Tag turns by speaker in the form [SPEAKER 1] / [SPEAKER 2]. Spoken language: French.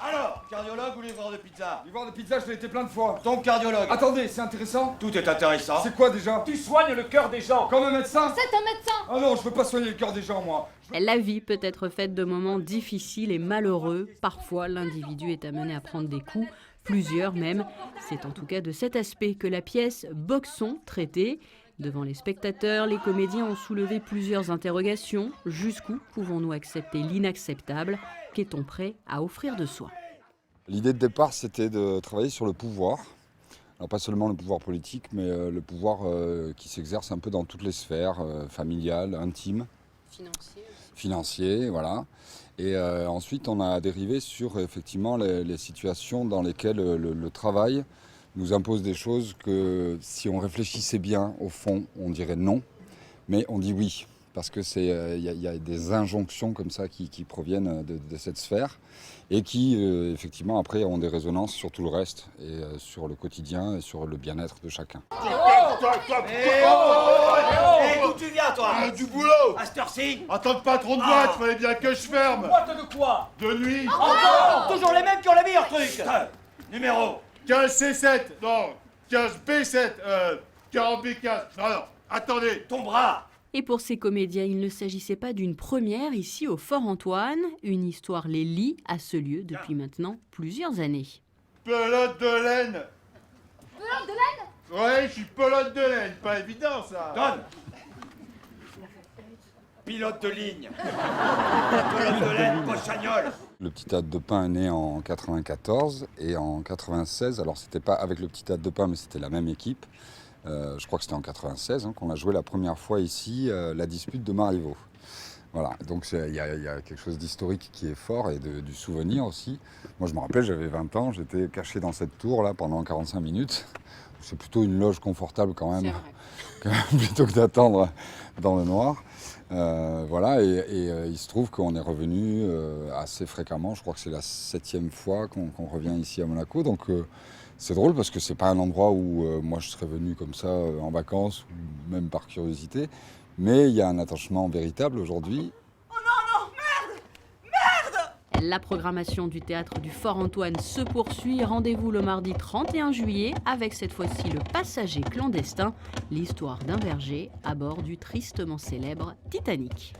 [SPEAKER 1] Alors, cardiologue ou livreur de pizza?
[SPEAKER 2] Livreur de pizza, je l'ai été plein de fois.
[SPEAKER 1] Donc cardiologue.
[SPEAKER 2] Attendez, c'est intéressant.
[SPEAKER 1] Tout est intéressant.
[SPEAKER 2] C'est quoi déjà?
[SPEAKER 3] Tu soignes le cœur des gens.
[SPEAKER 2] Comme un médecin?
[SPEAKER 4] C'est un médecin.
[SPEAKER 2] Ah non, je veux pas soigner le cœur des gens, moi.
[SPEAKER 5] La vie peut être faite de moments difficiles et malheureux. Parfois, l'individu est amené à prendre des coups, plusieurs même. C'est en tout cas de cet aspect que la pièce Boxons traitait. Devant les spectateurs, les comédiens ont soulevé plusieurs interrogations. Jusqu'où pouvons-nous accepter l'inacceptable? Qu'est-on prêt à offrir de soi?
[SPEAKER 6] L'idée de départ, c'était de travailler sur le pouvoir. Alors pas seulement le pouvoir politique, mais le pouvoir qui s'exerce un peu dans toutes les sphères, familiales, intimes. Financier, voilà. Et ensuite, on a dérivé sur effectivement les situations dans lesquelles le travail nous impose des choses que si on réfléchissait bien, au fond, on dirait non, mais on dit oui. Parce que y a des injonctions comme ça qui proviennent de cette sphère et qui, effectivement, après, ont des résonances sur tout le reste et sur le quotidien et sur le bien-être de chacun.
[SPEAKER 1] D'où tu viens, toi?
[SPEAKER 7] Du boulot.
[SPEAKER 1] À cette heure-ci?
[SPEAKER 7] En tant que patron de boîte, fallait bien que je ferme.
[SPEAKER 3] Boîte de quoi?
[SPEAKER 7] De nuit.
[SPEAKER 1] Encore? Toujours les mêmes qui ont le meilleur truc. Numéro?
[SPEAKER 7] 15C7. Non, 15B7. 40B15. Non, attendez.
[SPEAKER 1] Ton bras.
[SPEAKER 5] Et pour ces comédiens, il ne s'agissait pas d'une première ici au Fort Antoine. Une histoire les lie à ce lieu depuis maintenant plusieurs années.
[SPEAKER 7] Pelote de laine.
[SPEAKER 4] Pelote de laine?
[SPEAKER 7] Ouais, je suis pelote de laine. Pas évident, ça.
[SPEAKER 1] Donne. Pilote de ligne. Pelote de laine, pochagnole.
[SPEAKER 6] Le Petit Théâtre de Pin est né en 94 et en 96, alors c'était pas avec le Petit Théâtre de Pin, mais c'était la même équipe. Je crois que c'était en 96 qu'on a joué la première fois ici la dispute de Marivaux. Voilà, donc il y a quelque chose d'historique qui est fort et du souvenir aussi. Moi je me rappelle, j'avais 20 ans, j'étais caché dans cette tour là pendant 45 minutes. C'est plutôt une loge confortable quand même plutôt que d'attendre dans le noir. Voilà, et il se trouve qu'on est revenu assez fréquemment. Je crois que c'est la 7e fois qu'on revient ici à Monaco. Donc c'est drôle parce que c'est pas un endroit où moi je serais venu comme ça en vacances ou même par curiosité. Mais il y a un attachement véritable aujourd'hui.
[SPEAKER 5] La programmation du théâtre du Fort Antoine se poursuit. Rendez-vous le mardi 31 juillet avec cette fois-ci Le Passager clandestin, l'histoire d'un berger à bord du tristement célèbre Titanic.